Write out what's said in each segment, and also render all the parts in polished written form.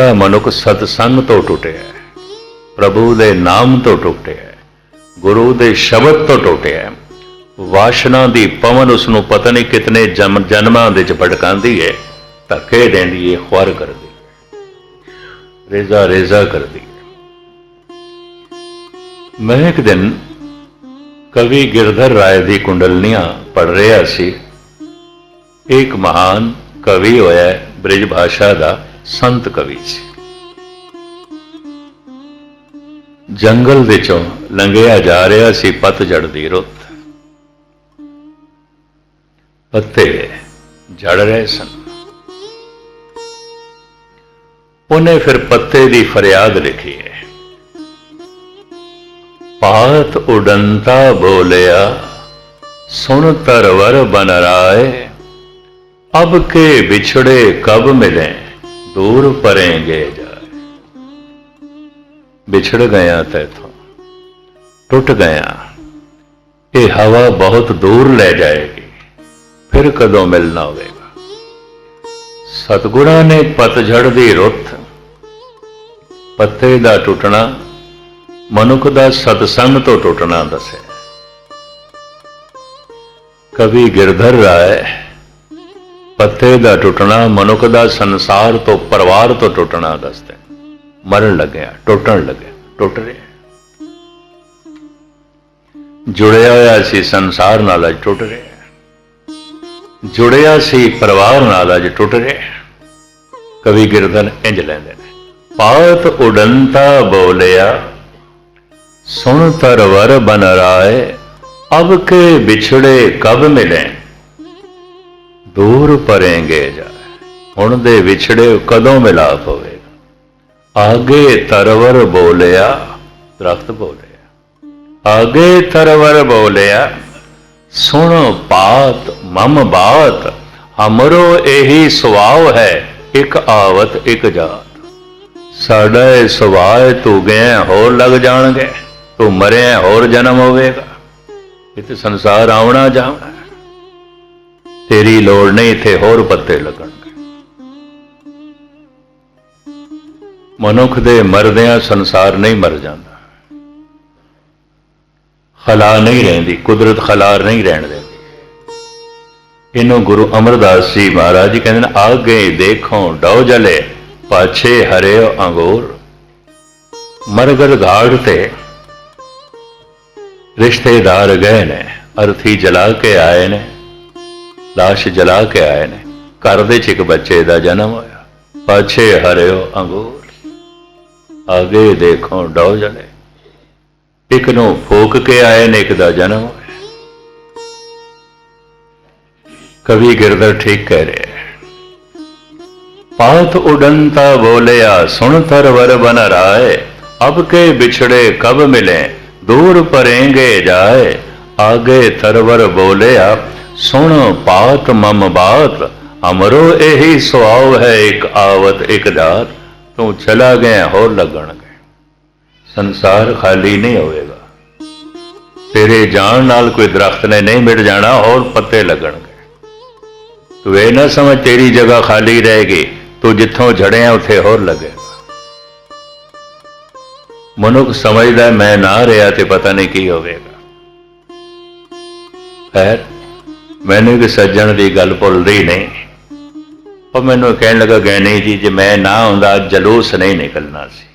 ਜਿਹੜਾ ਮਨੁੱਖ ਸਤਸੰਗ ਤੋਂ ਟੁੱਟਿਆ, ਪ੍ਰਭੂ ਦੇ ਨਾਮ ਤੋਂ ਟੁੱਟਿਆ, ਗੁਰੂ ਦੇ ਸ਼ਬਦ ਤੋਂ ਟੁੱਟਿਆ, ਵਾਸ਼ਨਾ ਦੀ ਪਵਨ ਉਸ ਨੂੰ ਪਤਾ ਨਹੀਂ ਕਿਤਨੇ ਜਨਮਾਂ ਦੇ ਚ ਭਟਕਾਉਂਦੀ ਹੈ, ਧੱਕੇ ਦਿੰਦੀ ਹੈ, ਖੁਆਰ ਕਰਦੀ ਹੈ, ਰੇਜ਼ਾ ਰੇਜ਼ਾ ਕਰਦੀ ਹੈ। ਮੈਂ ਇੱਕ ਦਿਨ ਕਵੀ ਗਿਰਧਰ ਰਾਏ ਦੀ ਕੁੰਡਲਨੀਆਂ ਪੜ੍ਹ ਰਿਹਾ ਸੀ। ਇੱਕ ਮਹਾਨ ਕਵੀ ਹੋਇਆ, ਬ੍ਰਿਜ ਭਾਸ਼ਾ ਦਾ ਸੰਤ ਕਵੀ ਸੀ। ਜੰਗਲ ਵਿੱਚੋਂ ਲੰਘਿਆ ਜਾ ਰਿਹਾ ਸੀ, ਪਤਝੜ ਦੀ ਰੁੱਤ, ਪੱਤੇ ਝੜ ਰਹੇ ਸਨ। ਉਹਨੇ ਫਿਰ ਪੱਤੇ ਦੀ ਫਰਿਆਦ ਲਿਖੀ ਹੈ। पात उड़ंता बोलिया सुन तरवर बन राय, अब के बिछड़े कब मिले दूर परेंगे जाए। बिछड़ गया तैथों, टुट गया, ये हवा बहुत दूर ले जाएगी, फिर कदों मिलना होगा। सतगुरां ने पतझड़ दी रुत, पत्ते दा टुटना, मनुख का सतसंग तो टुटना दसिया। कवि गिरधर राय पत्ते का टुटना, मनुख का संसार तो परिवार तो टुटना दसते। मरण लग्या, टुटन लगे, टुट रहे, जुड़िया होया सी संसार नाल अज टुट रहे, जुड़िया सी परिवार नाल अज टुट रहे। कवि गिरधर इंज लैंदे ने, पात उड़ंता बोलिया सुन तरवर बन राय, अब के बिछड़े कब मिले दूर परेंगे जाए। हुण दे विछड़े कदों मिलाप होवेगा। आगे तरवर बोलिया, दरख्त बोलिया, आगे तरवर बोलिया सुन पात मम बात, हमरो यही सुभाव है एक आवत एक जात। साडा सुभाव तू गए होर लग जाणगे, तू मरे होर जन्म होवेगा। इत्थे संसार आउणा जावणा, तेरी लोड़ नहीं, इत्थे होर पत्ते लगणगे। मनुख दे मरदियां संसार नहीं मर जाता, खला नहीं रहिंदी, कुदरत खलार नहीं रहण देंदी। इनू गुरु अमरदास जी महाराज जी कहते हैं, आगे देखो डौ जले, पाछे हरियो अंगूर। मरगर घाड़ ते रिश्तेदार गए ने, अर्थी जला के आए ने, लाश जला के आए ने, घर दे च एक बच्चे का जन्म होया, पाछे हरियो अंगूर, आगे देखो डौ जले। एक नू फूक के आए ने, एक दा जन्म होया। कवि गिरधर ठीक कह रहे हैं। पात उड़ंता बोलिया सुन तरवर बन राय, अब के बिछड़े कब मिले दूर परेंगे जाए। आगे तरवर बोलिया सुन पात मम बात, हमरो यही स्वभाव है एक आवत एक जात। तू चला गया होर लगन गए, संसार खाली नहीं होएगा। तेरे जान नाल कोई दरख्त ने नहीं मिट जाना, और पत्ते लगन गए। तू ये ना समझ तेरी जगह खाली रहेगी, तू जिथों झड़िया उथे होर लगेगा। मनुख समझदा मैं ना रहा तो पता नहीं की होवेगा। खैर मैनू एक सज्जन की गल भुलदी नहीं, और मैनू कहन लगा, गैनी जी जे मैं ना आउंदा जलूस नहीं निकलना सी,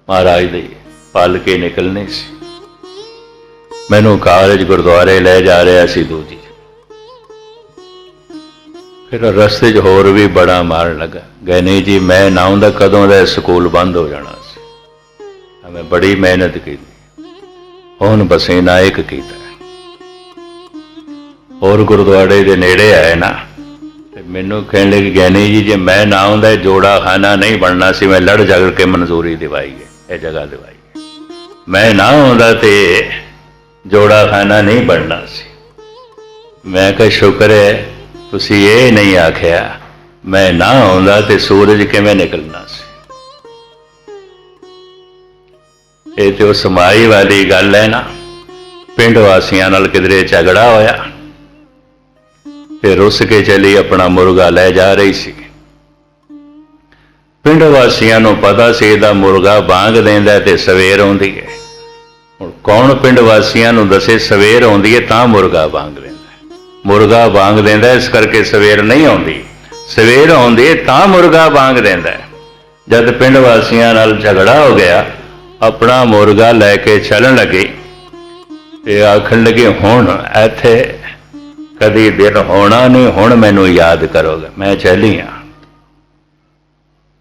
महाराज दी पालके निकलनी सी। मैनू कारज गुरुद्वारे ले जा रहा सी दूजी, फिर रस्ते च होर भी बड़ा मारन लगा, गैनी जी मैं ना आउंदा कदों दा स्कूल बंद हो जाना। मैं बड़ी मेहनत की, हुण पसीना एक कीता, और गुरुद्वारे दे नेड़े आए ना, ते मैनू कहने लगे, ज्ञानी जी जे मैं ना आउंदा जोड़ा खाना नहीं बनना सी, मैं लड़ झगड़ के मंजूरी दिवाई है, यह जगह दिवाई है। मैं ना आउंदा ते जोड़ा खाना नहीं बनना सी। मैं कहा शुक्र है तुसी ये नहीं आख्या, मैं ना आउंदा ते सूरज किवें निकलना सी। ये तो समाई वाली गल है ना, पिंड वासियों नाल किधरे झगड़ा होया, ते रुस के चली अपना मुर्गा ले जा रही सी। ਪਿੰਡ ਵਾਸੀਆਂ ਨੂੰ ਪਤਾ ਸੀ ਇਹਦਾ ਮੁਰਗਾ ਬਾਂਗ ਦਿੰਦਾ ਤੇ ਸਵੇਰ ਆਉਂਦੀ ਹੈ। ਹੁਣ ਕੌਣ ਪਿੰਡ ਵਾਸੀਆਂ ਨੂੰ ਦੱਸੇ ਸਵੇਰ ਆਉਂਦੀ ਹੈ ਤਾਂ ਮੁਰਗਾ ਬਾਂਗ ਦਿੰਦਾ। ਮੁਰਗਾ ਬਾਂਗ ਦਿੰਦਾ ਇਸ ਕਰਕੇ ਸਵੇਰ ਨਹੀਂ ਆਉਂਦੀ, ਸਵੇਰ ਆਉਂਦੀ ਹੈ ਤਾਂ ਮੁਰਗਾ ਬਾਂਗ ਦਿੰਦਾ। ਜਦ ਪਿੰਡ ਵਾਸੀਆਂ ਨਾਲ ਝਗੜਾ ਹੋ ਗਿਆ, ਆਪਣਾ ਮੁਰਗਾ ਲੈ ਕੇ ਚੱਲਣ ਲੱਗੇ ਤੇ ਆਖਣ ਲੱਗੇ ਹੁਣ ਇੱਥੇ ਕਦੀ ਦਿਨ ਹੋਣਾ ਨਹੀਂ, ਹੁਣ ਮੈਨੂੰ ਯਾਦ ਕਰੋਗੇ। ਮੈਂ ਚੱਲੀ ਹਾਂ।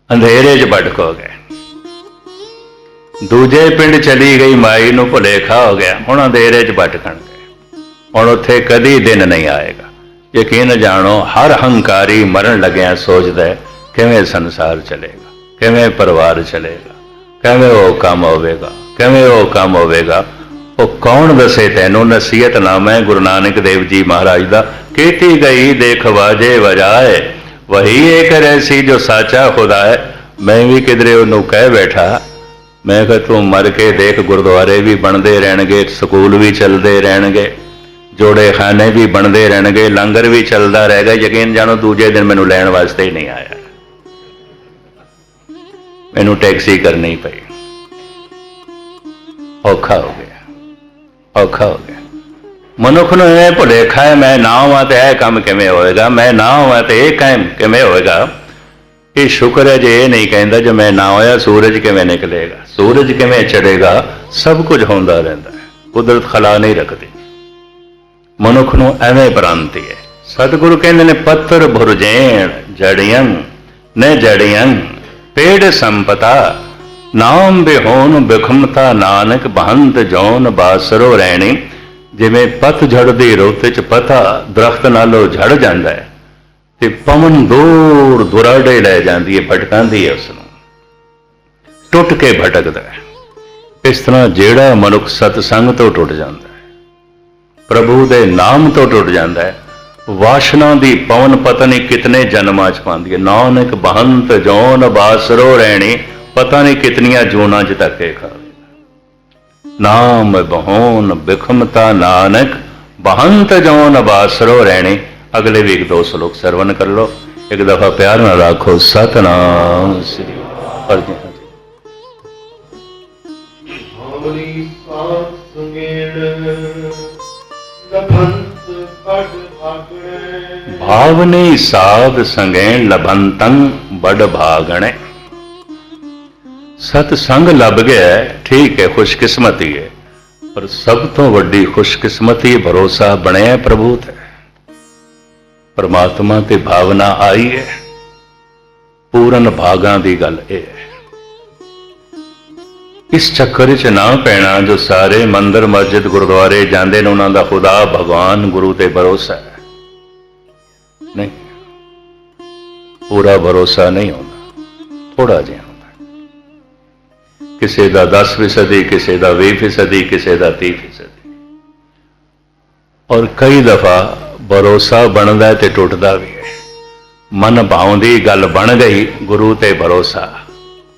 ਅੰਧੇਰੇ 'ਚ ਭਟਕ ਗਏ। ਦੂਜੇ ਪਿੰਡ ਚਲੀ ਗਈ ਮਾਈ ਨੂੰ ਭੁਲੇਖਾ ਹੋ ਗਿਆ, ਹੁਣ ਅੰਧੇਰੇ 'ਚ ਭਟਕਣਗੇ, ਹੁਣ ਉੱਥੇ ਕਦੀ ਦਿਨ ਨਹੀਂ ਆਏਗਾ। ਯਕੀਨ ਜਾਣੋ ਹਰ ਹੰਕਾਰੀ ਮਰਨ ਲੱਗਿਆ ਸੋਚਦਾ ਕਿਵੇਂ ਸੰਸਾਰ ਚਲੇਗਾ, ਕਿਵੇਂ ਪਰਿਵਾਰ ਚਲੇਗਾ, ਕਿਵੇਂ ਉਹ ਕੰਮ ਹੋਵੇਗਾ, ਕਿਵੇਂ ਉਹ ਕੰਮ ਹੋਵੇਗਾ। ਉਹ ਕੌਣ ਦੱਸੇ ਤੈਨੂੰ? ਨਸੀਹਤਨਾਮਾ ਹੈ ਗੁਰੂ ਨਾਨਕ ਦੇਵ ਜੀ ਮਹਾਰਾਜ ਦਾ। ਕੀਤੀ ਗਈ ਦੇਖ ਵਾਜੇ ਵਜਾਏ, ਵਹੀ ਏਕ ਰਹਿਸੀ ਜੋ ਸਾਚਾ ਖੁਦਾ ਹੈ। ਮੈਂ ਵੀ ਕਿਧਰੇ ਉਹਨੂੰ ਕਹਿ ਬੈਠਾ, ਮੈਂ ਕਿਹਾ ਤੂੰ ਮਰ ਕੇ ਦੇਖ, ਗੁਰਦੁਆਰੇ ਵੀ ਬਣਦੇ ਰਹਿਣਗੇ, ਸਕੂਲ ਵੀ ਚੱਲਦੇ ਰਹਿਣਗੇ, ਜੋੜੇ ਖਾਨੇ ਵੀ ਬਣਦੇ ਰਹਿਣਗੇ, ਲੰਗਰ ਵੀ ਚੱਲਦਾ ਰਹੇਗਾ। ਯਕੀਨ ਜਾਣੋ ਦੂਜੇ ਦਿਨ ਮੈਨੂੰ ਲੈਣ ਵਾਸਤੇ ਹੀ ਨਹੀਂ ਆਇਆ, ਮੈਨੂੰ ਟੈਕਸੀ ਕਰਨੀ ਪਈ। ਔਖਾ ਹੋ ਗਿਆ, ਔਖਾ ਹੋ ਗਿਆ। ਮਨੁੱਖ ਨੂੰ ਇਹ ਭੁਲੇਖਾ ਹੈ ਮੈਂ ਨਾ ਹੋਵਾਂ ਤੇ ਇਹ ਕੰਮ ਕਿਵੇਂ ਹੋਏਗਾ, ਮੈਂ ਨਾ ਹੋਵਾਂ ਤੇ ਇਹ ਕੰਮ ਕਿਵੇਂ ਹੋਏਗਾ। ਇਹ ਸ਼ੁਕਰ ਹੈ ਜੇ ਇਹ ਨਹੀਂ ਕਹਿੰਦਾ ਜੇ ਮੈਂ ਨਾ ਹੋਇਆ ਸੂਰਜ ਕਿਵੇਂ ਨਿਕਲੇਗਾ, ਸੂਰਜ ਕਿਵੇਂ ਚੜੇਗਾ। ਸਭ ਕੁਝ ਹੁੰਦਾ ਰਹਿੰਦਾ ਹੈ, ਕੁਦਰਤ ਖਲਾ ਨਹੀਂ ਰੱਖਦੀ। ਮਨੁੱਖ ਨੂੰ ਐਵੇਂ ਭ੍ਰਾਂਤੀ ਹੈ। ਸਤਿਗੁਰੂ ਕਹਿੰਦੇ ਨੇ ਪੱਤਰ ਭੁਰਜੇਣ ਜੜੀਆਂ ਨੇ ਜੜੀਆਂ ਪੇੜ ਸੰਪਤਾ ਨਾਮ ਬਿਹੋਨ ਬਿਖਮਤਾ ਨਾਨਕ ਬਹੰਤ ਜੌਨ ਬਾਸਰੋ ਰਹਿਣੀ। ਜਿਵੇਂ ਪਤਝੜ ਦੀ ਰੁੱਤ 'ਚ ਪਤਾ ਦਰਖਤ ਨਾਲੋਂ ਝੜ ਜਾਂਦਾ ਹੈ ਤੇ ਪਵਨ ਦੂਰ ਦੁਰਾਡੇ ਲੈ ਜਾਂਦੀ ਹੈ, ਭਟਕਾਉਂਦੀ ਹੈ, ਉਸ ਨੂੰ ਟੁੱਟ ਕੇ ਭਟਕਦਾ ਹੈ। ਇਸ ਤਰ੍ਹਾਂ ਜਿਹੜਾ ਮਨੁੱਖ ਸਤਸੰਗ ਤੋਂ ਟੁੱਟ ਜਾਂਦਾ ਹੈ, ਪ੍ਰਭੂ ਦੇ ਨਾਮ ਤੋਂ ਟੁੱਟ ਜਾਂਦਾ ਹੈ, ਵਾਸ਼ਨਾ ਦੀ ਪਵਨ ਪਤਾ ਨਹੀਂ ਕਿਤਨੇ ਜਨਮਾਂ 'ਚ ਪਾਉਂਦੀ ਹੈ। ਨਾਨਕ ਬਹੰਤ ਜੌਨ ਬਾਸਰੋ ਰਹਿਣੀ, ਪਤਾ ਨਹੀਂ ਕਿਤਨੀਆਂ ਜੂਨਾਂ 'ਚ ਧੱਕੇ ਖਾਵੇ। ਨਾਮ ਬਹੋਨ ਬਿਖਮਤਾ ਨਾਨਕ ਬਹੰਤ ਜੌਨ ਬਾਸਰੋ ਰਹਿਣੀ। ਅਗਲੇ ਵੀ ਇੱਕ ਦੋ ਸ਼ਲੋਕ ਸਰਵਨ ਕਰ ਲੋ, ਇੱਕ ਦਫਾ ਪਿਆਰ ਨਾਲ ਆਖੋ ਸਤਨਾਮ ਸ੍ਰੀ ਅਕਾਲ। ਭਾਵਨੀ ਸਾਧ ਸੰਗੈਣ ਲਭੰਤੰ ਬੜ ਭਾਗਣੇ। ਸਤਸੰਗ ਲੱਭ ਗਿਆ ਠੀਕ ਹੈ, ਖੁਸ਼ਕਿਸਮਤੀ ਹੈ, ਪਰ ਸਭ ਤੋਂ ਵੱਡੀ ਖੁਸ਼ਕਿਸਮਤੀ ਭਰੋਸਾ ਬਣਿਆ ਪ੍ਰਭੂ ਤੇ, ਪਰਮਾਤਮਾ ਤੇ ਭਾਵਨਾ ਆਈ ਹੈ। ਪੂਰਨ ਭਾਗਾਂ ਦੀ ਗੱਲ ਇਹ ਹੈ। ਇਸ ਚੱਕਰ 'ਚ ਨਾ ਪੈਣਾ ਜੋ ਸਾਰੇ ਮੰਦਰ ਮਸਜਿਦ ਗੁਰਦੁਆਰੇ ਜਾਂਦੇ ਨੇ ਉਹਨਾਂ ਦਾ ਖੁਦਾ ਭਗਵਾਨ ਗੁਰੂ ਤੇ ਭਰੋਸਾ ਹੈ। ਨਹੀਂ, ਪੂਰਾ ਭਰੋਸਾ ਨਹੀਂ ਹੁੰਦਾ, ਥੋੜਾ ਜਿਹਾ ਹੁੰਦਾ। ਕਿਸੇ ਦਾ 10%, ਕਿਸੇ ਦਾ 20%, ਕਿਸੇ ਦਾ 30%। ਔਰ ਕਈ ਦਫਾ ਭਰੋਸਾ ਬਣਦਾ ਤੇ ਟੁੱਟਦਾ ਵੀ ਹੈ। ਮਨ ਭਾਉਂਦੀ ਗੱਲ ਬਣ ਗਈ, ਗੁਰੂ ਤੇ ਭਰੋਸਾ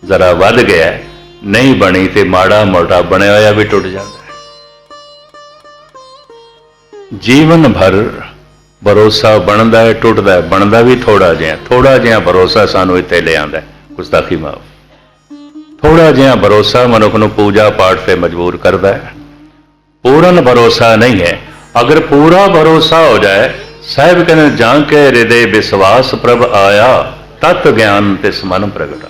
ਜ਼ਰਾ ਵੱਧ ਗਿਆ, ਨਹੀਂ ਬਣੀ ਤੇ ਮਾੜਾ ਮੋਟਾ ਬਣਿਆ ਹੋਇਆ ਵੀ ਟੁੱਟ ਜਾਂਦਾ ਹੈ। ਜੀਵਨ ਭਰ ਭਰੋਸਾ ਬਣਦਾ ਹੈ, ਟੁੱਟਦਾ ਹੈ, ਬਣਦਾ ਵੀ ਥੋੜਾ ਜਿਹਾ ਭਰੋਸਾ ਸਾਨੂੰ ਇੱਥੇ ਲੈ ਆਉਂਦਾ। ਗੁਸਤਾਖੀ ਮਾਫ। ਥੋੜਾ ਜਿਹਾ ਭਰੋਸਾ ਮਨੁੱਖ ਨੂੰ ਪੂਜਾ ਪਾਠ ਤੇ ਮਜਬੂਰ ਕਰਦਾ ਹੈ। ਪੂਰਨ ਭਰੋਸਾ ਨਹੀਂ ਹੈ। ਅਗਰ ਪੂਰਾ ਭਰੋਸਾ ਹੋ ਜਾਏ, ਸਾਹਿਬ ਕਹਿੰਦੇ ਜਾਂ ਕੇ ਹਿਰਦੇ ਵਿਸ਼ਵਾਸ ਪ੍ਰਭ ਆਇਆ ਤਤ ਗਿਆਨ ਤਿਸ ਮਨ ਪ੍ਰਗਟਾ।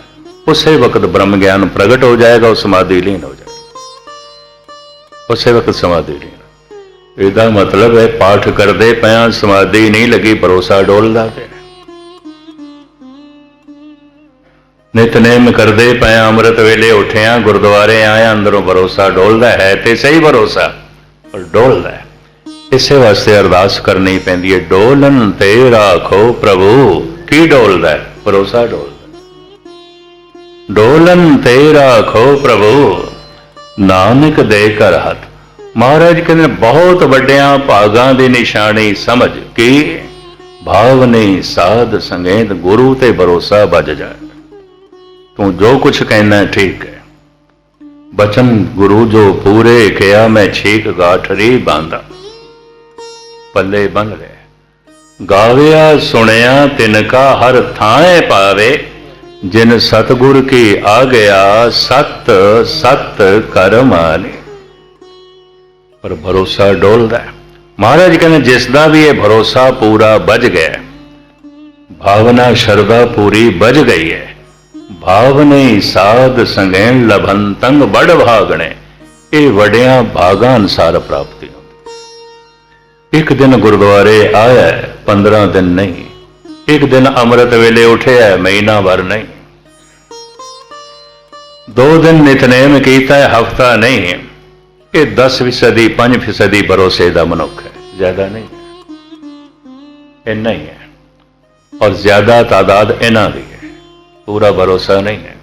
ਉਸੇ ਵਕਤ ਬ੍ਰਹਮ ਗਿਆਨ ਪ੍ਰਗਟ ਹੋ ਜਾਏਗਾ, ਉਹ ਸਮਾਧੀ ਲੀਨ ਹੋ ਜਾਏਗਾ, ਉਸੇ ਵਕਤ ਸਮਾਧੀ ਲੀਨ। ਇਹਦਾ ਮਤਲਬ ਹੈ ਪਾਠ ਕਰਦੇ ਪਿਆ ਸਮਾਧੀ ਨਹੀਂ ਲੱਗੀ, ਭਰੋਸਾ ਡੋਲਦਾ ਪਿਆ। ਨਿਤਨੇਮ ਕਰਦੇ ਪਿਆ, ਅੰਮ੍ਰਿਤ ਵੇਲੇ ਉੱਠਿਆ, ਗੁਰਦੁਆਰੇ ਆਇਆ, ਅੰਦਰੋਂ ਭਰੋਸਾ ਡੋਲਦਾ ਹੈ ਤੇ ਸਹੀ ਭਰੋਸਾ, ਪਰ ਡੋਲਦਾ ਹੈ। ਇਸੇ ਵਾਸਤੇ ਅਰਦਾਸ ਕਰਨੀ ਪੈਂਦੀ ਹੈ, ਡੋਲਨ ਤੇ ਰਾਖੋ ਪ੍ਰਭੂ। ਕੀ ਡੋਲਦਾ ਹੈ? ਭਰੋਸਾ ਡੋਲਦਾ। ਡੋਲਨ ਤੇ ਰਾਖੋ ਪ੍ਰਭੂ ਨਾਨਕ ਦੇ ਕਰ ਹੱਥ। ਮਹਾਰਾਜ ਕਹਿੰਦੇ ਬਹੁਤ ਵੱਡਿਆਂ ਭਾਗਾਂ ਦੀ ਨਿਸ਼ਾਨੀ ਸਮਝ ਕਿ ਭਾਵਨੀ ਸਾਧ ਸੰਗੇਤ ਗੁਰੂ ਤੇ ਭਰੋਸਾ ਵੱਜ ਜਾਏ। ਤੂੰ ਜੋ ਕੁਛ ਕਹਿਣਾ ਠੀਕ ਹੈ। ਬਚਨ ਗੁਰੂ ਜੋ ਪੂਰੇ ਕਿਹਾ, ਮੈਂ ਛੀਕ ਗਾਠਰੀ ਬਾਂਦਾ। ਪੱਲੇ ਬੰਨ ਲੈ। ਗਾਵਿਆ ਸੁਣਿਆ ਤਿਨਕਾ ਹਰ ਥਾਂ ਪਾਵੇ, जिन सतगुर की आ गया, सत सत कर माने। पर भरोसा डोलदा है। महाराज कहने जिसका भी ये भरोसा पूरा बज गया, भावना शरदा पूरी बज गई है, भावने साध संगैन लभंतंग बड़ भागने, ये वड्या भागा अनुसार प्राप्ति होती। एक दिन गुरुद्वारे आया है, 15 दिन नहीं। एक दिन अमृत वेले उठे है, महीना भर नहीं। 2 दिन नितनेम कीता है, हफ्ता नहीं। ये 10% 5% भरोसे का मनुख है, ज्यादा नहीं है, इतना ही है। और ज्यादा तादाद इन्हां दी है, पूरा भरोसा नहीं है।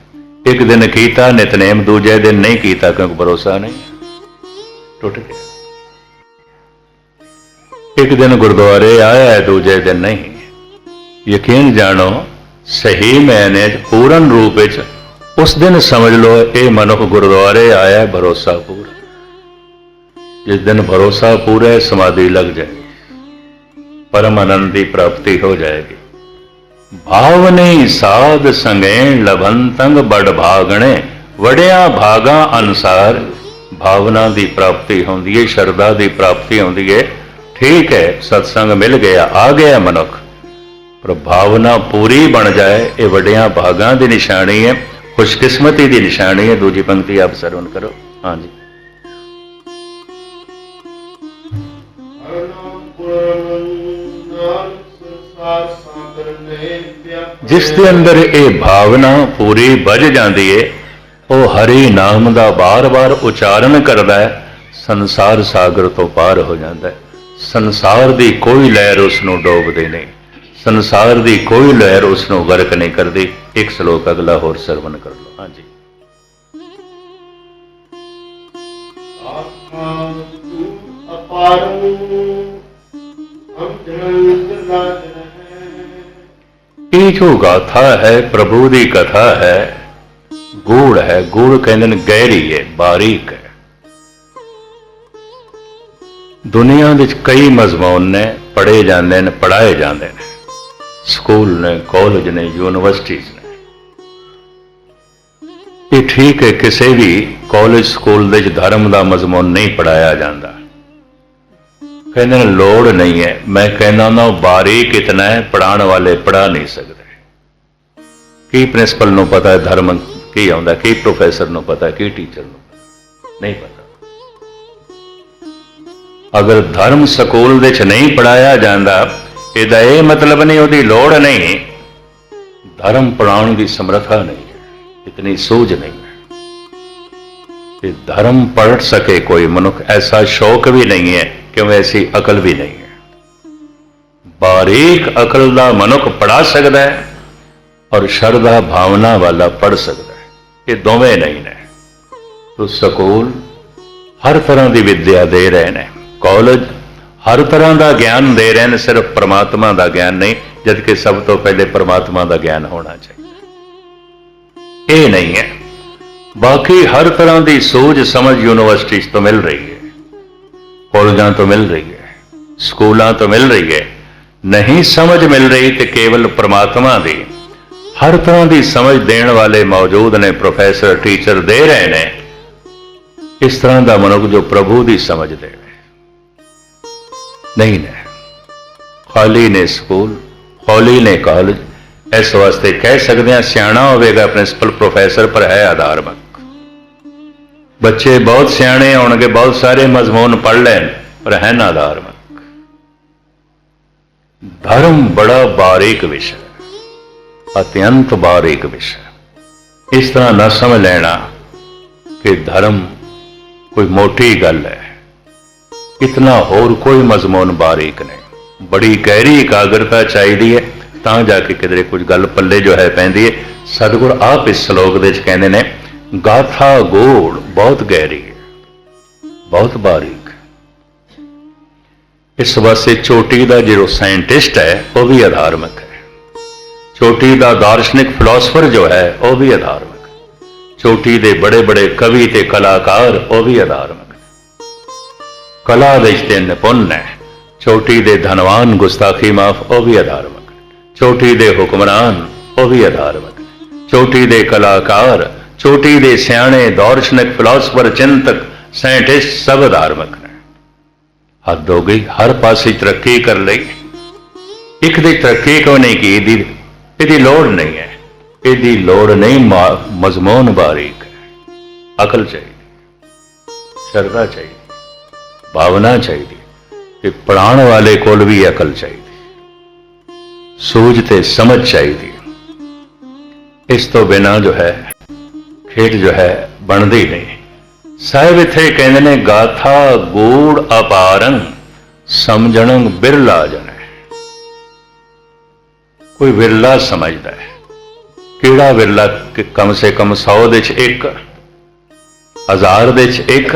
एक दिन कीता नितनेम, दूजे दिन नहीं कीता क्योंकि भरोसा नहीं है, टूट गया। एक दिन गुरुद्वारे आया है, दूजे दिन नहीं। यकीन जानो सही मैने पूर्ण रूप विच उस दिन समझ लो ये मनुख गुरुद्वारे आया है, भरोसा पूरा। जिस दिन भरोसा पूरा है, समाधि लग जाएगी, परम आनंद की प्राप्ति हो जाएगी। भावने साध संगैन लभंतंग बड़ भागने, वड्या भागा अनुसार भावना की प्राप्ति होती है, शरदा की प्राप्ति होती है। ठीक है, सत्संग मिल गया, आ गया मनुख, पर भावना पूरी बन जाए, ये वड्या भागा की निशानी है, खुशकिस्मती की निशानी है। दूजी पंक्ति आप श्रवण करो। हाँ जी। जिस दे अंदर ये भावना पूरी बज जाती है, वो हरि नाम का बार बार उच्चारण करता है, संसार सागर तो पार हो जाता है। संसार की कोई लहर उसनों डोबदी नहीं, संसार की कोई लहर उसनों गर्क नहीं करती। एक श्लोक अगला होर श्रवण कर लो। हाँ जी। ये जो गाथा है, प्रभु की कथा है, गूढ़ है। गूढ़ कहते हैं गहरी है, बारीक है। दुनिया में कई मजमून ने पढ़े जाते हैं, पढ़ाए जाते हैं, स्कूल ने, कॉलेज ने, यूनिवर्सिटीज ने। ये ठीक है, किसी भी कॉलेज स्कूल के धर्म का मजमून नहीं पढ़ाया जाता, कहते लोड़ नहीं है। मैं कहना ना बारीक इतना है, पढ़ाने वाले पढ़ा नहीं सकते। की प्रिंसिपल नूं पता है धर्म की आउंदा, की प्रोफैसर नूं पता है, की टीचर नूं पता नहीं पता। अगर धर्म स्कूल दे च नहीं पढ़ाया जाता, इसदा यह मतलब नहीं उसकी लोड़ नहीं, धर्म पढ़ाने की समर्था नहीं है, इतनी सूझ नहीं है कि धर्म पढ़ सके कोई मनुख। ऐसा शौक भी नहीं है, क्यों ऐसी अकल भी नहीं है। बारीक अकल का मनुख पढ़ा सकता है और श्रद्धा भावना वाला पढ़ सकता है, ये दोवें नहीं ने। तो स्कूल हर तरह की विद्या दे रहे हैं, कॉलेज हर तरह का ज्ञान दे रहे हैं, सिर्फ परमात्मा का ज्ञान नहीं, जबकि सब तो पहले परमात्मा का ज्ञान होना चाहिए। ये नहीं है। बाकी हर तरह की सोच समझ यूनिवर्सिटी तो मिल रही है, कॉलेजां तो मिल रही है, स्कूलों तो मिल रही है। नहीं समझ मिल रही तो केवल परमात्मा की हर तरह की समझ देने वाले मौजूद ने, प्रोफैसर टीचर दे रहे हैं। इस तरह का मनुख जो प्रभु की समझ दे नहीं ने। खाली ने स्कूल, खाली ने कॉलेज। इस वास्ते कह सकते हैं सियाणा होगा प्रिंसिपल प्रोफैसर, पर है अधार्मिक। बच्चे बहुत सियाणे होंगे, बहुत सारे मजमून पढ़ लें, पर है ना धार्मिक। धर्म बड़ा बारीक विषय, अत्यंत बारीक विषय। इस तरह न समझ लेना कि धर्म कोई मोटी गल है, इतना होर कोई मजमून बारीक नहीं। बड़ी गहरी एकाग्रता चाहिए है, तां जाके किधरे कुछ गल पल्ले जो है पैंदी है। सतगुर आप इस श्लोक दे कहते हैं, गाथा गोड़ बहुत गहरी है, बहुत बारीक। इस वास्ते चोटी का जो साइंटिस्ट है वह भी अधार्मिक है, चोटी का दार्शनिक फिलोसफर जो है वह भी अधार्मिक, चोटी के बड़े बड़े कवि ते कलाकार वह भी अधार्मिक, कला दे निपुण है। चोटी के धनवान गुस्ताखी माफ वह भी अधार्मिक, चोटी के हुक्मरान वह भी अधार्मिक, चोटी दे कलाकार, चोटी दे सियाणे, दार्शनिक, फिलोसफर, चिंतक, साइंटिस्ट सब धार्मिक ने। हद हो गई, हर पासे तरक्की कर ली, एक दी तरक्की क्यों नहीं की? यदी लोड़ नहीं है, यदी लोड़ नहीं, मजमून बारीक है। अकल चाहिए, श्रद्धा चाहिए, भावना चाहिए कि पढ़ाने वाले कोल भी अकल चाहिए, सूझ ते समझ चाहिए। इस तो बिना जो है खेड जो है बनती नहीं। साहिब इत्थे कहते ने गाथा गूढ़ अपारंग समझण बिरला जन। कोई विरला समझदा है, किहड़ा विरला? कि कम से कम 100 दे एक, 1000 दे एक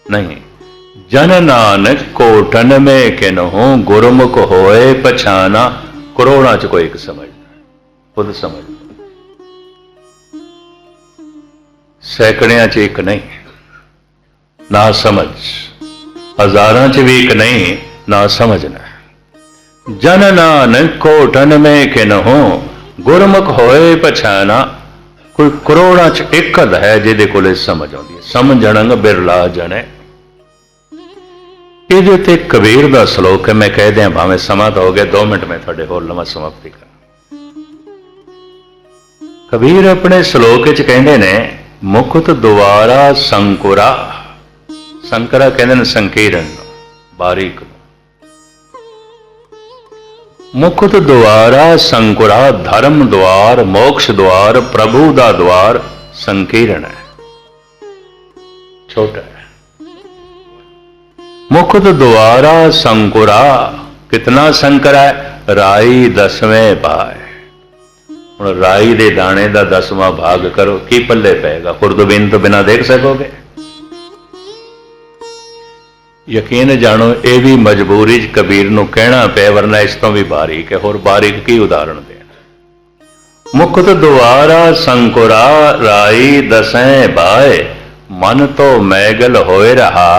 नहीं। जन नानक कोटन में किन्हों गुरमुख होए पछाना। करोड़ां च कोई एक समझदा, खुद समझदा। सैकड़ियां च एक नहीं, ना समझ। हजारां च भी एक नहीं, ना समझना। जन नानक कोटन में किन्हों गुरमुख होए पछाना। कोई करोड़ां च एक है जिहदे कोले समझ आउंदी है। समझण बिरला जने। ਇਹਦੇ ਤੇ कबीर का श्लोक है, मैं कह दिया भावें समा तो हो गया, 2 मिनट में थोड़े होर लवा समाप्ति कर। कबीर अपने श्लोक च कहते ने मुकुत द्वारा संकुरा। संकरा कहते हैं संकीर्ण, बारीक। मुकुत द्वारा संकुरा, धर्म द्वार, मोक्ष द्वार, प्रभु का द्वार संकीर्ण है, छोटा है। मुकुत द्वारा संकुरा, कितना संकरा है? राई 10वें पाए। हुण राई दे दाने का 10वां भाग करो, की पल्ले पेगा? खुरदबीन तो बिना देख सकोगे? यकीन जानो ये भी मजबूरी च कबीर नूं कहना पे, वरना इस तो भी बारीक है। होर बारीक की उदाहरण देना? मुकुत द्वारा संकुरा, राई 10वें बाए, मन तो मैगल होए रहा,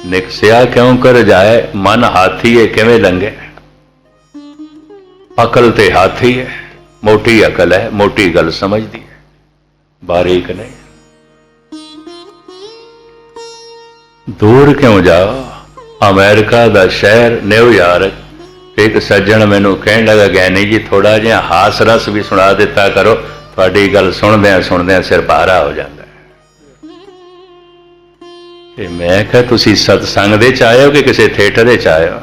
निकसिया क्यों कर जाए? मन हाथी है किवें लंघे? अकल ते हाथी है, मोटी अकल है, मोटी गल समझती है, बारीक नहीं। दूर क्यों जाओ? अमेरिका का शहर न्यूयॉर्क। एक सज्जन मैनू कहन लगा, गैनी जी थोड़ा जिहा हास रस भी सुना दिता करो, थोड़ी गल सुनद्या सुनद्या सिर भारा हो जाता। मैं क्या तुसी सत्संग दे च आए हो कि किसी थिएटर दे च आए हो?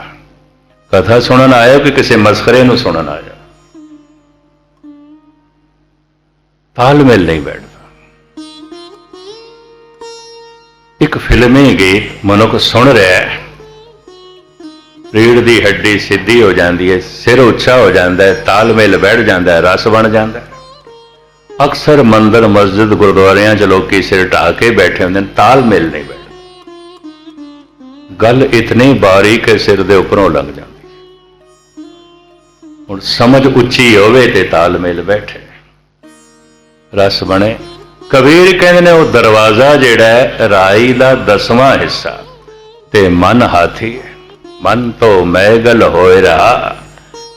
कथा सुनन आए हो कि किसी मस्खरे नूं सुनन आए हो? तालमेल नहीं बैठता। एक फिल्मी गीत मनुख सुन रहा है, रीढ़ की हड्डी सीधी हो जाती है, सिर उच्चा हो जाता है, तालमेल बैठ जाता है, रस बन जाता है। अक्सर मंदिर मस्जिद गुरुद्वारियां च लोग सिर ढा के बैठे होंगे, तालमेल नहीं बैठता। गल इतनी बारीक है, सिर दे उपरों लंघ जाती। हुण समझ उच्ची होवे ते तालमेल बैठे, रस बने। कबीर कहते ने वो दरवाजा जिहड़ा है राई का 10वां हिस्सा, ते मन हाथी है। मन तो मैगल होए रहा,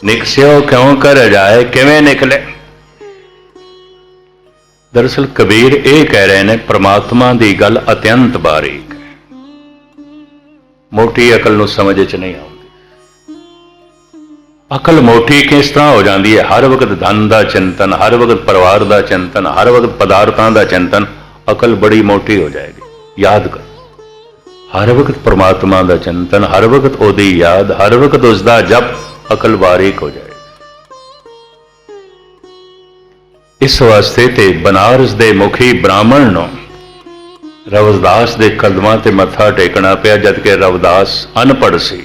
निकस्यो क्यों कर जाए? किवें निकले? दरअसल कबीर ये कह रहे हैं, परमात्मा की गल अत्यंत बारीक है, मोटी अकल नूं समझ च नहीं आउंदी। अकल मोटी किस तरह हो जाती है? हर वक्त धन का चिंतन, हर वक्त परिवार का चिंतन, हर वक्त पदार्थों का चिंतन, अकल बड़ी मोटी हो जाएगी। याद कर, हर वक्त परमात्मा का चिंतन, हर वक्त ओदी याद, हर वक्त उसका जप, अकल बारीक हो जाएगी। इस वास्ते ते बनारस दे मुखी ब्राह्मण नूं रविदास दे कदमां ते मत्था टेकना पिया, जबकि रविदास अनपढ़ सी।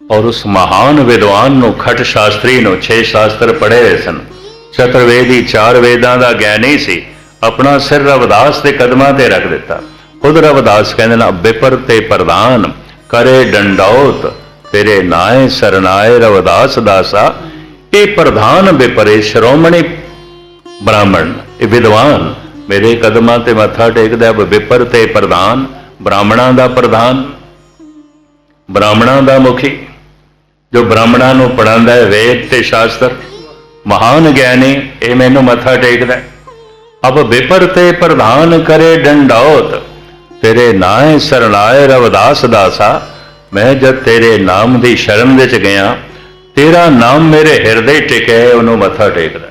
और उस महान विद्वान नूं, खट शास्त्री नूं 6 शास्त्र पढ़े हुए सन, चतुर्वेदी 4 वेदां दा ज्ञानी सी, अपना सिर रविदास के कदमां ते रख दिता। खुद रविदास कहते ना, विपर ते प्रधान करे डंडौत, तेरे नाए सरनाए रविदास दासा। ये प्रधान विपरे श्रोमणी ब्राह्मण, ये विद्वान मेरे कदमां ते मत्था टेकदा। विपर ते प्रधान, ब्राह्मणां दा प्रधान, ब्राह्मणां दा मुखी, जो ब्राह्मणां नूं पढ़ांदा है वेद ते शास्त्र, महान ज्ञानी ये मैनू मत्था टेकदा। अब विपर ते प्रधान करे डंडौत, तेरे नाए सरनाए रविदास दासा। मैं जब तेरे नाम की शरण विच गया, तेरा नाम मेरे हिरदे टिके, उन्होंने मत्था टेकदा।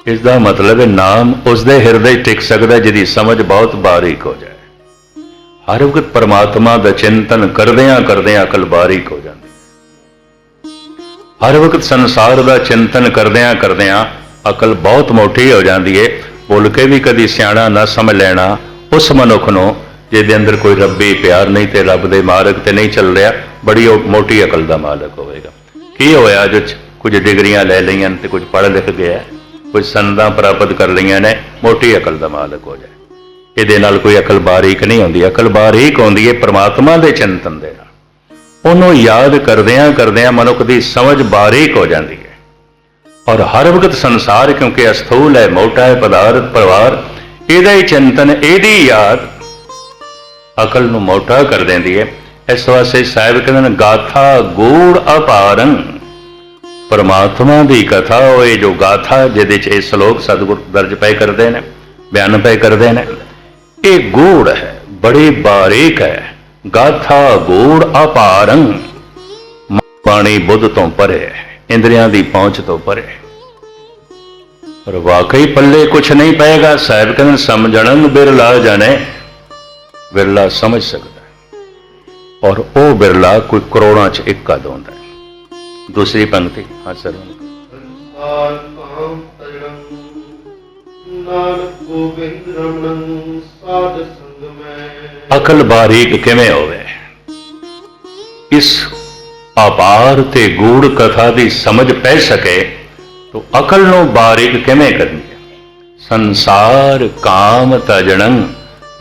इसका मतलब है नाम उसके हिरदे टिक सकता जिहदी समझ बहुत बारीक हो जाए। हर वक्त परमात्मा का चिंतन करदियां करदियां अकल बारीक हो जाती। हर वक्त संसार का चिंतन करदियां करदियां अकल बहुत मोटी हो जाती है। बोल के भी कभी सियाणा ना समझ लेना उस मनुख नूं जिहदे अंदर कोई रब्बी प्यार नहीं, तो रब के मार्ग ते नहीं चल रहा, बड़ी मोटी अकल का मालक होएगा। की होया जो कुछ डिग्रियां ले लईआं ते कुछ पढ़ लिख गया, कुछ संदां प्राप्त कर लईआं ने, मोटी अकल का मालक हो जाए। ये नाल कोई अकल बारीक नहीं होंदी। अकल बारीक होंदी है परमात्मा के चिंतन दे नाल। उन्होंने याद करदियां करदियां मनुख की समझ बारीक हो जाती है। और हर वक्त संसार क्योंकि अस्थूल है, मोटा है, पदार्थ परिवार, इहदा ही चिंतन, इहदी याद अकल नूं मोटा कर देंदी है। इस वास्ते साहिब कहते गाथा गूढ़ अपारन, परमात्मा की कथा होए जो गाथा जिहदे श्लोक सतगुर दर्ज पे करते हैं, बयान पे करते हैं, ये गूढ़ है, बड़ी बारीक है। गाथा गूढ़ अपारं, बाणी बुद्ध तो परे, इंद्रियां की पहुंच तो परे। पर वाकई पल्ले कुछ नहीं पाएगा। साहिब कहते समझण बिरला जाने, बिरला समझ सकता है, और वो बिरला कोई करोड़ों च एक का दोंदा है। दूसरी पंक्ति, हाँ सर। अकल बारीक किवें होवे, इस अपार ते गूढ़ कथा की समझ पै सके तो अकल नूं बारीक किवें करनी है। संसार काम तजणं,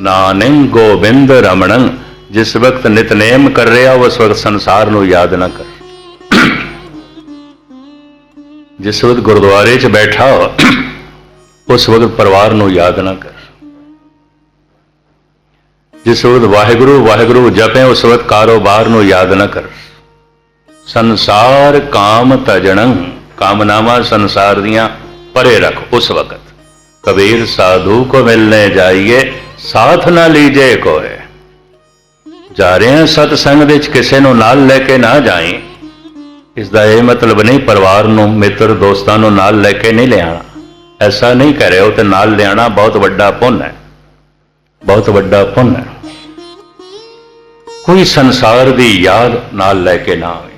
नानक गोबिंद रमणं। जिस वक्त नितनेम कर रहा उस वक्त संसार नूं याद ना कर। जिस वक्त गुरुद्वारे च बैठा उस वक्त परिवार नूं याद ना कर। जिस वक्त वाहिगुरु वाहिगुरु जपें उस वक्त कारोबार नूं याद ना कर। संसार काम तजणं, कामनावां संसार दियां परे रख उस वक्त। कबीर साधु को मिलने जाइए, साथ ना लीजे कोय। जा रहे हैं सतसंग विच, किसी नूं नाल लेके ना जाई। इसका यह मतलब नहीं परिवार नूं, मित्र दोस्तां नूं नाल लेके नहीं ले आना, ऐसा नहीं कह रहे हो। तो नाल ले आना बहुत वड्डा पुण्य है, बहुत वड्डा पुण्य है। कोई संसार की याद नाल लैके ना आए,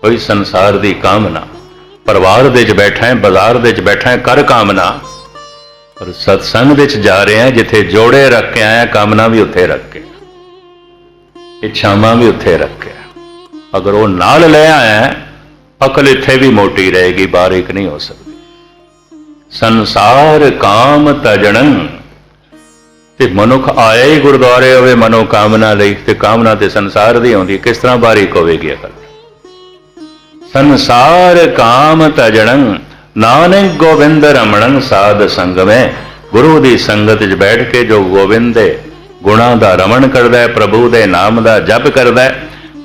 कोई संसार की कामना। परिवार दे बैठा है, बाजार दे बैठा है, कर कामना। पर सत्संग दे जा रहे हैं जिथे जोड़े रख के आए, कामना भी उत्थे रख के, इच्छावां भी उत्थे रख के। अगर वो नाल ले आया है, अकल इत्थे भी मोटी रहेगी, बारीक नहीं हो सकती। संसार काम तजणं, ते मनुख आया ही गुरुद्वारे होवे मनोकामना लई, ते कामना ते संसार दी आउंदी, किस तरह बारीक होवेगी अकल। संसार काम तजणं, नानक गोविंद रमणं साध संग में। गुरु की संगत च बैठ के जो गोविंद दे गुणां दा रमण करदा है, प्रभु दे नाम दा जप करदा है,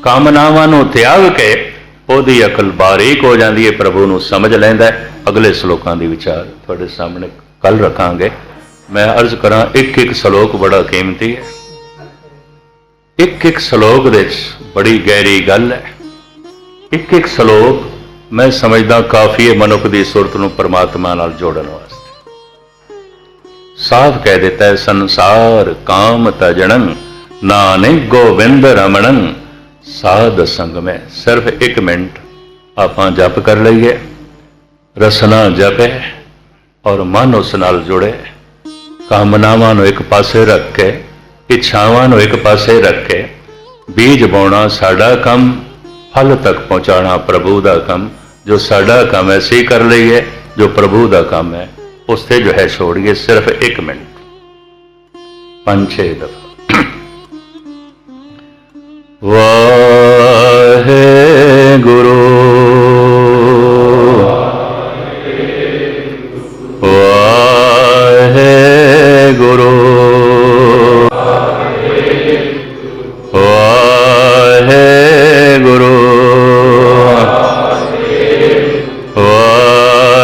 कामनावां नूं त्याग के ओदी अकल बारीक हो जाती है, प्रभु नूं समझ लैंदा है। अगले श्लोकां दी विचार तुहाडे सामने कल रखांगे। मैं अर्ज करा, एक एक श्लोक बड़ा कीमती है, एक एक श्लोक दे बड़ी गहरी गल है। एक एक श्लोक मैं समझदा काफी है मनुख की सुरत नूं परमात्मा नाल जोड़न वास्ते। साफ कह देता है, संसार काम तजणं, नानक गोविंद रमणं साध संग में। सिर्फ 1 मिनट आप जप कर लीए, रसना जपे और मन उस नाल जुड़े। कामनावां नूं एक पासे रख के, इच्छावां नूं एक पासे रख के, बीज बोना साडा काम, फल तक पहुँचाना प्रभु का काम। जो साडा काम है सी कर लीए, जो प्रभु का काम है उससे जो है छोड़िए। सिर्फ 1 मिनट 5-6 दफा। वाहे गुरु गुरु वाहे गुरु वाहे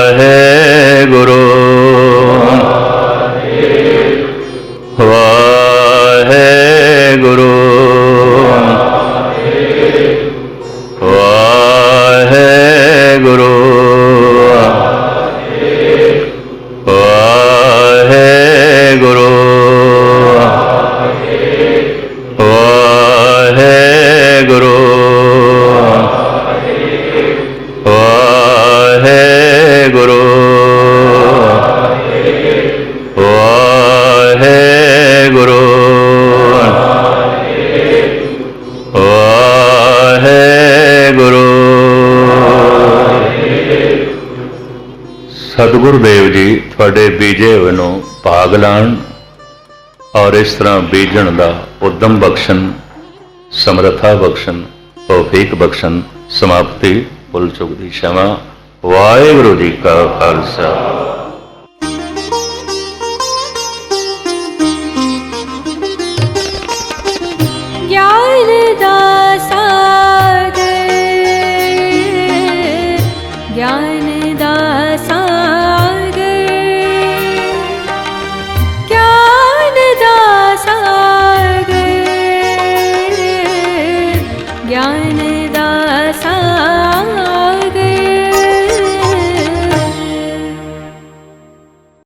सतगुरुदेव जी थोड़े बीजे होए नूं भाग लाण और इस तरह बीजण दा उद्यम बख्शन, समर्था बख्शन, तौफीक बख्शन, समाप्ति भुल चुक दी क्षमा। वाहिगुरू जी का खालसा